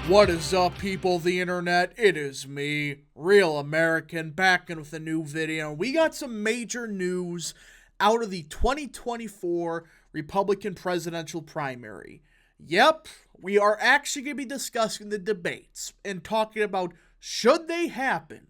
What is up, people of the internet? It is me, Real American, back in with a new video. We got some major news out of the 2024 Republican presidential primary. Yep, we are actually going to be discussing the debates and talking about should they happen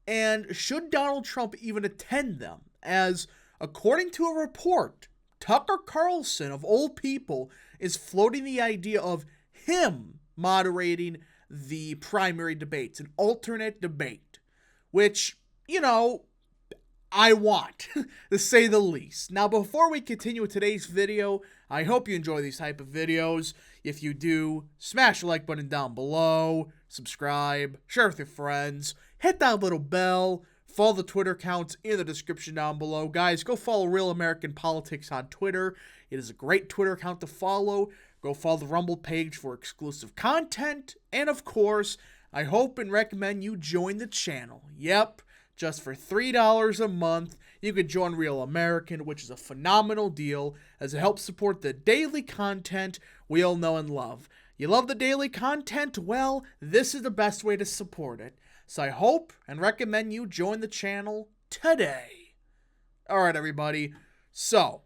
and should Donald Trump even attend them, as according to a report, Tucker Carlson, of all people, is floating the idea of him moderating the primary debates, an alternate debate, which, I want, to say the least. Now, before we continue with today's video, I hope you enjoy these type of videos. If you do, smash the like button down below, subscribe, share with your friends, hit that little bell, follow the Twitter accounts in the description down below. Guys, go follow Real American Politics on Twitter. It is a great Twitter account to follow. Go follow the Rumble page for exclusive content. And of course, I hope and recommend you join the channel. Yep, just for $3 a month, you could join Real American, which is a phenomenal deal as it helps support the daily content we all know and love. You love the daily content? Well, this is the best way to support it. So I hope and recommend you join the channel today. Alright, everybody. So,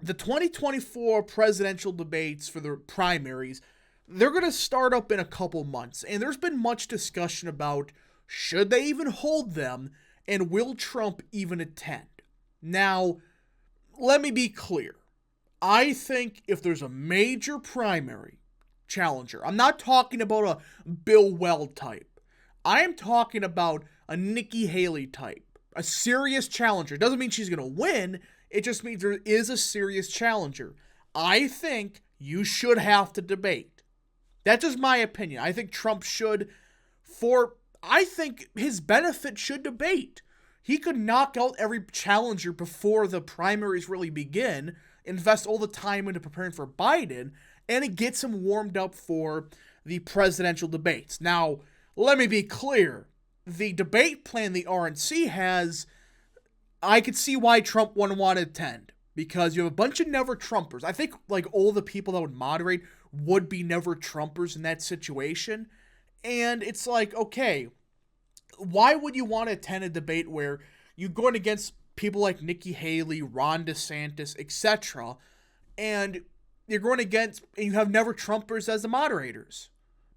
the 2024 presidential debates for the primaries, they're going to start up in a couple months. And there's been much discussion about should they even hold them and will Trump even attend. Now, let me be clear. I think if there's a major primary challenger, I'm not talking about a Bill Weld type. I am talking about a Nikki Haley type, a serious challenger. Doesn't mean she's going to win. It just means there is a serious challenger. I think you should have to debate. That's just my opinion. I think Trump should, I think his benefit should debate. He could knock out every challenger before the primaries really begin, invest all the time into preparing for Biden, and it gets him warmed up for the presidential debates. Now, let me be clear. The debate plan the RNC has, I could see why Trump wouldn't want to attend, because you have a bunch of never Trumpers. I think like all the people that would moderate would be never Trumpers in that situation. And it's like, okay, why would you want to attend a debate where you're going against people like Nikki Haley, Ron DeSantis, etc., and you're going against, and you have never Trumpers as the moderators?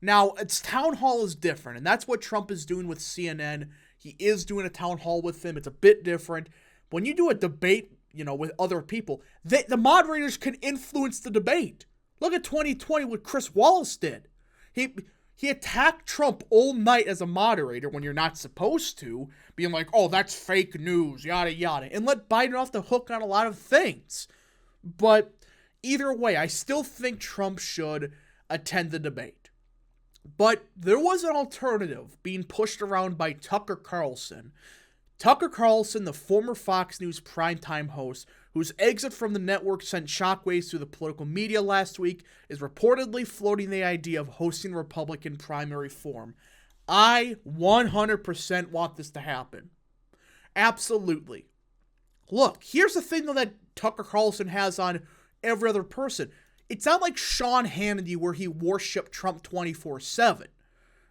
Now, its town hall is different, and that's what Trump is doing with CNN. He is doing a town hall with them. It's a bit different. When you do a debate, with other people, the moderators can influence the debate. Look at 2020, what Chris Wallace did. He attacked Trump all night as a moderator when you're not supposed to, being like, oh, that's fake news, yada, yada, and let Biden off the hook on a lot of things. But either way, I still think Trump should attend the debate. But there was an alternative being pushed around by Tucker Carlson. Tucker Carlson, the former Fox News primetime host, whose exit from the network sent shockwaves through the political media last week, is reportedly floating the idea of hosting a Republican primary forum. I 100% want this to happen. Absolutely. Look, here's the thing, though, that Tucker Carlson has on every other person. It's not like Sean Hannity where he worshipped Trump 24/7.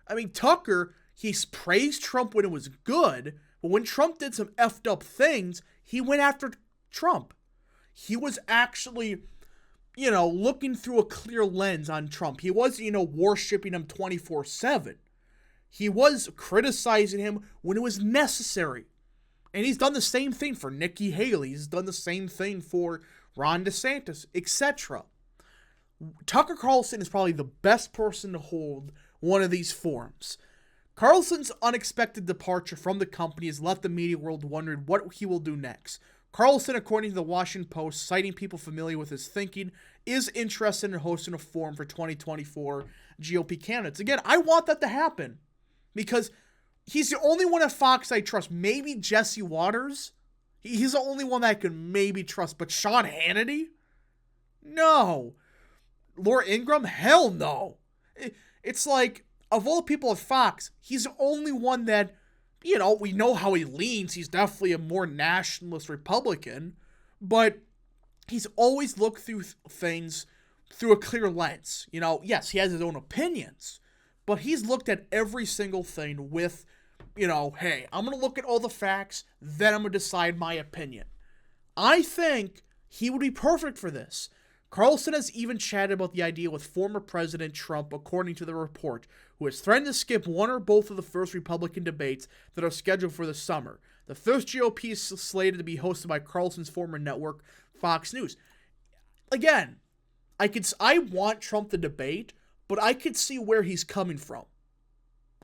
I mean, Tucker, he's praised Trump when it was good, but when Trump did some effed up things, he went after Trump. He was actually, looking through a clear lens on Trump. He wasn't, worshipping him 24/7. He was criticizing him when it was necessary. And he's done the same thing for Nikki Haley. He's done the same thing for Ron DeSantis, etc. Tucker Carlson is probably the best person to hold one of these forums. Carlson's unexpected departure from the company has left the media world wondering what he will do next. Carlson, according to the Washington Post, citing people familiar with his thinking, is interested in hosting a forum for 2024 GOP candidates. Again, I want that to happen because he's the only one at Fox I trust. Maybe Jesse Waters. He's the only one that I can maybe trust. But Sean Hannity? No. Laura Ingraham? Hell no. It's like, of all the people at Fox, he's the only one that, we know how he leans. He's definitely a more nationalist Republican, but he's always looked through things through a clear lens. Yes, he has his own opinions, but he's looked at every single thing with, hey, I'm going to look at all the facts, then I'm going to decide my opinion. I think he would be perfect for this. Carlson has even chatted about the idea with former President Trump, according to the report, who has threatened to skip one or both of the first Republican debates that are scheduled for the summer. The first GOP is slated to be hosted by Carlson's former network, Fox News. Again, I want Trump to debate, but I could see where he's coming from.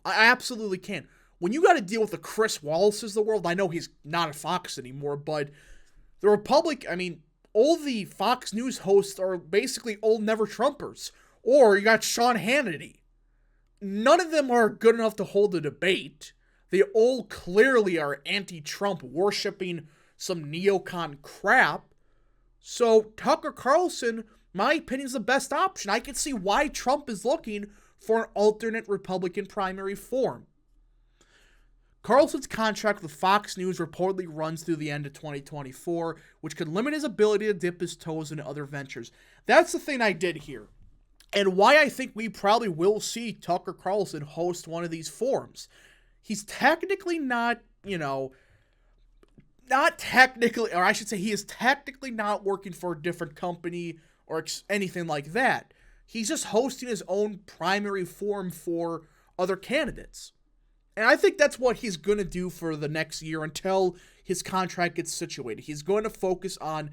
I absolutely can. When you got to deal with the Chris Wallace's of the world, I know he's not at Fox anymore, but the all the Fox News hosts are basically old never-Trumpers. Or you got Sean Hannity. None of them are good enough to hold a debate. They all clearly are anti-Trump, worshipping some neocon crap. So Tucker Carlson, my opinion, is the best option. I can see why Trump is looking for an alternate Republican primary form. Carlson's contract with Fox News reportedly runs through the end of 2024, which could limit his ability to dip his toes into other ventures. That's the thing I did here, and why I think we probably will see Tucker Carlson host one of these forums. He's technically not technically, or I should say he is technically not working for a different company or anything like that. He's just hosting his own primary forum for other candidates. And I think that's what he's going to do for the next year until his contract gets situated. He's going to focus on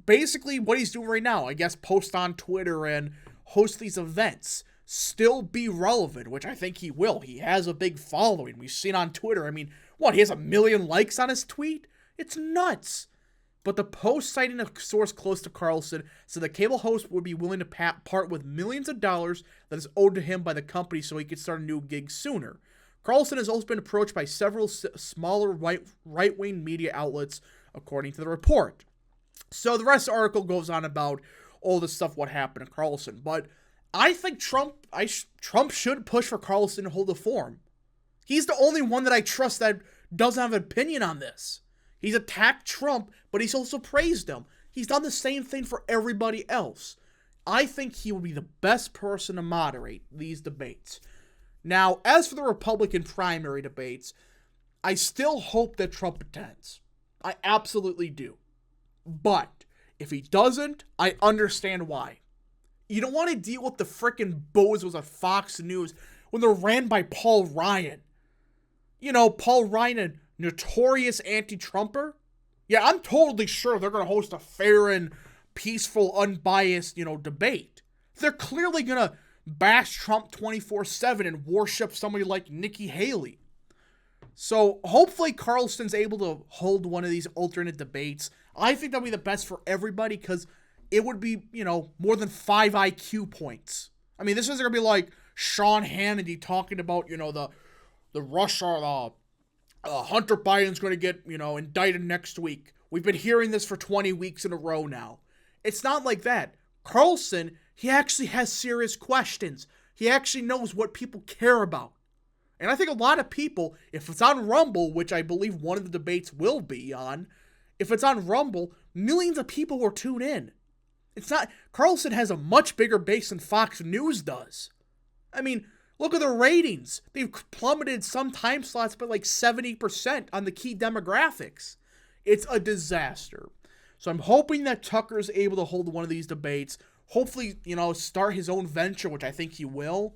basically what he's doing right now. I guess post on Twitter and host these events. Still be relevant, which I think he will. He has a big following. We've seen on Twitter. He has 1 million likes on his tweet? It's nuts. But the Post, citing a source close to Carlson, said the cable host would be willing to part with millions of dollars that is owed to him by the company so he could start a new gig sooner. Carlson has also been approached by several smaller right-wing media outlets, according to the report. So the rest of the article goes on about all this stuff, what happened to Carlson. But I think Trump should push for Carlson to hold a forum. He's the only one that I trust that doesn't have an opinion on this. He's attacked Trump, but he's also praised him. He's done the same thing for everybody else. I think he would be the best person to moderate these debates. Now, as for the Republican primary debates, I still hope that Trump attends. I absolutely do. But if he doesn't, I understand why. You don't want to deal with the frickin' bozos at Fox News when they're ran by Paul Ryan. Paul Ryan, a notorious anti-Trumper. Yeah, I'm totally sure they're going to host a fair and peaceful, unbiased, debate. They're clearly going to bash Trump 24/7 and worship somebody like Nikki Haley. So hopefully Carlson's able to hold one of these alternate debates. I think that'll be the best for everybody because it would be, more than 5 IQ points. This isn't going to be like Sean Hannity talking about, the Russia, Hunter Biden's going to get, indicted next week. We've been hearing this for 20 weeks in a row now. It's not like that. Carlson, he actually has serious questions. He actually knows what people care about. And I think a lot of people, if it's on Rumble, which I believe one of the debates will be on, if it's on Rumble, millions of people will tune in. Carlson has a much bigger base than Fox News does. Look at the ratings. They've plummeted some time slots by like 70% on the key demographics. It's a disaster. So I'm hoping that Tucker is able to hold one of these debates. Hopefully, start his own venture, which I think he will.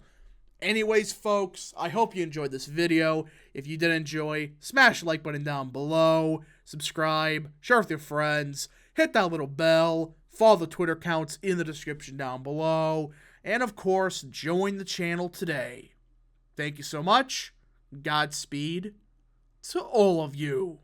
Anyways, folks, I hope you enjoyed this video. If you did enjoy, smash the like button down below. Subscribe, share with your friends, hit that little bell, follow the Twitter accounts in the description down below. And of course, join the channel today. Thank you so much. Godspeed to all of you.